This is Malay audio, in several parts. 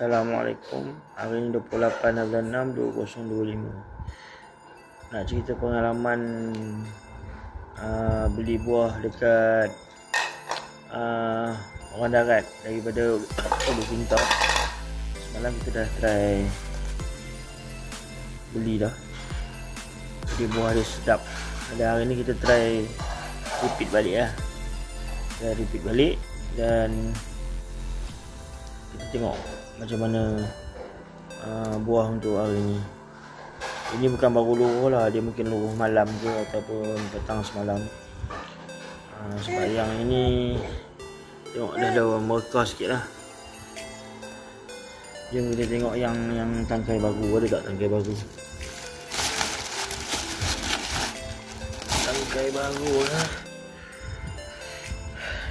Assalamualaikum. Hari ni 28 bulan 6 2025. Nak cerita pengalaman beli buah dekat orang darat daripada Ulu Pintau. Semalam kita dah try beli dah. Jadi buah dia sedap. Dan hari ni kita try repeat balik lah. Kita repeat balik dan kita tengok macam mana buah untuk hari ni. Ini bukan baru luruh lah, dia mungkin luruh malam ke ataupun petang semalam. Sebab yang ini tengok dah ada merkah sikit lah. Jom kita tengok yang tangkai baru. Ada tak tangkai baru? Tangkai baru lah.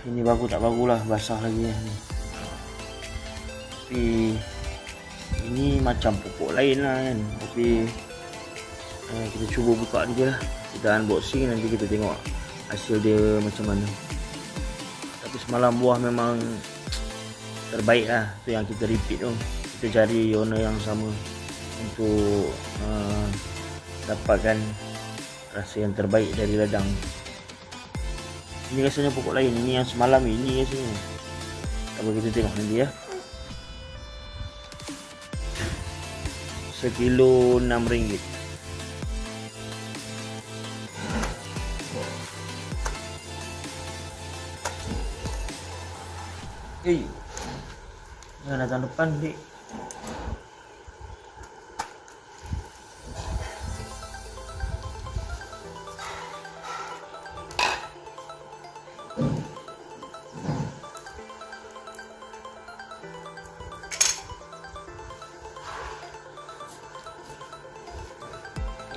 Ini baru tak baru lah, basah lagi ni. Tapi ini macam pupuk lain lah kan. Tapi kita cuba buka dia lah. Kita unboxing, nanti kita tengok hasil dia macam mana. Tapi semalam buah memang terbaik lah. Tu yang kita repeat tu. Kita cari owner yang sama untuk dapatkan rasa yang terbaik dari ladang. Ini rasanya pupuk lain. Ini yang semalam ini rasanya. Apa kita tengok nanti ya. Sekilo RM6. Jangan datang depan, dik.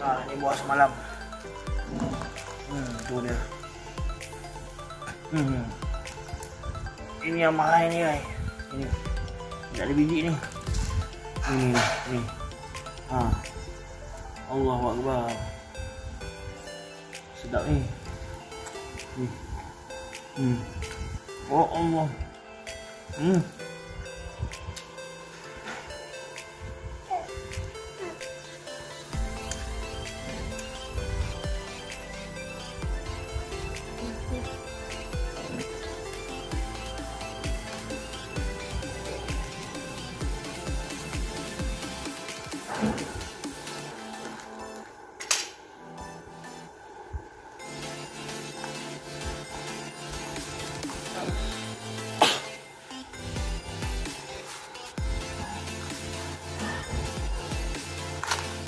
Ini buah semalam. Tu dia. Ini yang mahal ni, guys. Ini tak ada biji ni. Ni. Allahu Akbar. Sedap ni. Oh Allah.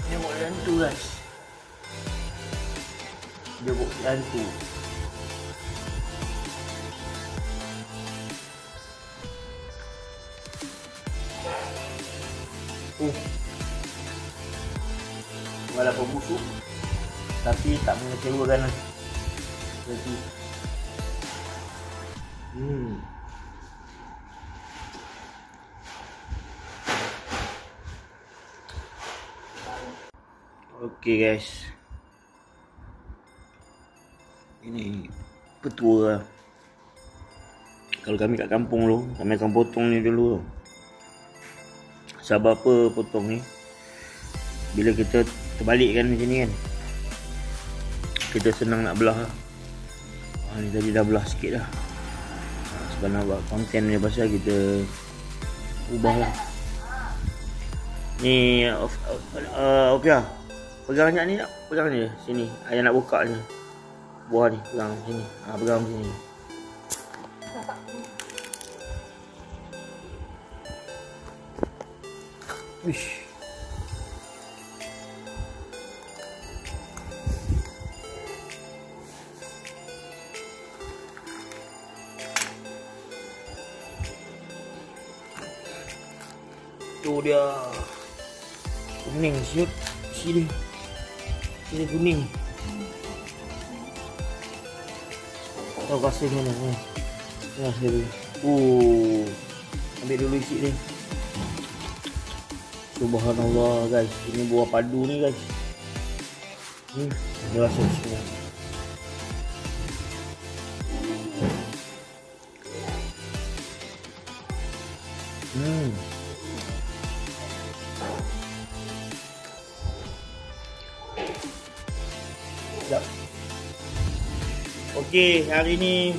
Dia buat hantu, guys. Dia buat hantu. Walaupun busuk, tapi tak mengecewakan lah. Jadi okey guys, ini petua lah. Kalau kami kat kampung dulu, kami akan potong ni dulu. Sebab apa potong ni? Bila kita terbalikkan macam ni kan, kita senang nak belah lah. Ni tadi dah belah sikit dah. Sebab nak buat konten ni pasal kita ubah lah. Ni okey lah. Pegang banyak ni tak? Pegang je sini. Ayah nak buka je buah ni. Pegang sini. Pegang sini. Wish. Tu dia. Kuning siut. Sini. Ini kuning. Tahu kasih mana ni? Kasih dulu. Ambil dulu isi ni. Subhanallah guys, ini buah padu ni guys. Dia rasa semua. Okey, hari ni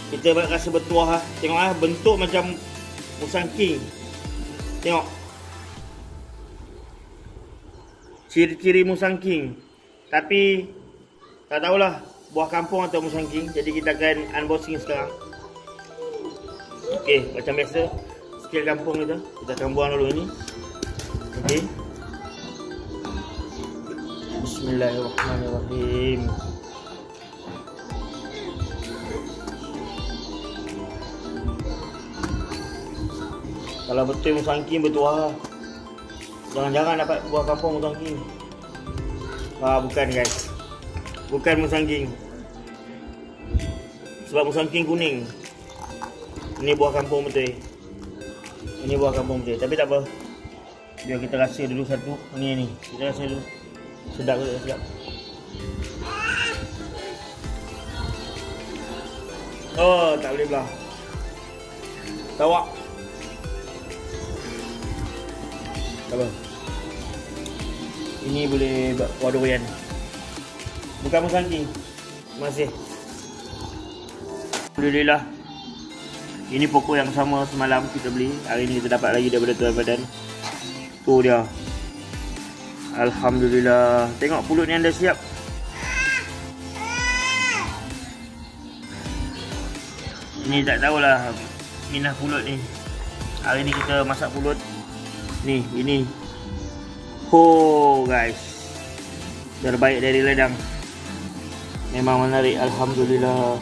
kita rasa bertuah lah. Tengok lah, bentuk macam musang king. Tengok ciri-ciri musang king. Tapi tak tahulah buah kampung atau musang king. Jadi kita akan unboxing sekarang. Okey, macam biasa skill kampung kita akan buang dulu ini. Okey, bismillahirrahmanirrahim. Kalau betul musang king bertuah, jangan-jangan dapat buah kampung musang king. Bukan guys, bukan musang king. Sebab musang king kuning. Ini buah kampung betul. Ini buah kampung betul. Tapi tak apa, biar kita rasa dulu satu. Ni kita rasa dulu. Sedap ke? Sedap. Oh, tak boleh belah. Tawak. Tak apa. Ini boleh buat kuah durian. Bukan musang king. Terima kasih. Alhamdulillah. Ini pokok yang sama semalam kita beli. Hari ni kita dapat lagi daripada Tuan Badan. Tu dia. Alhamdulillah. Tengok pulut ni anda siap. Ini tak tahulah minah pulut ni. Hari ni kita masak pulut. Ni, ini. Guys. Terbaik dari ledang. Memang menarik, alhamdulillah.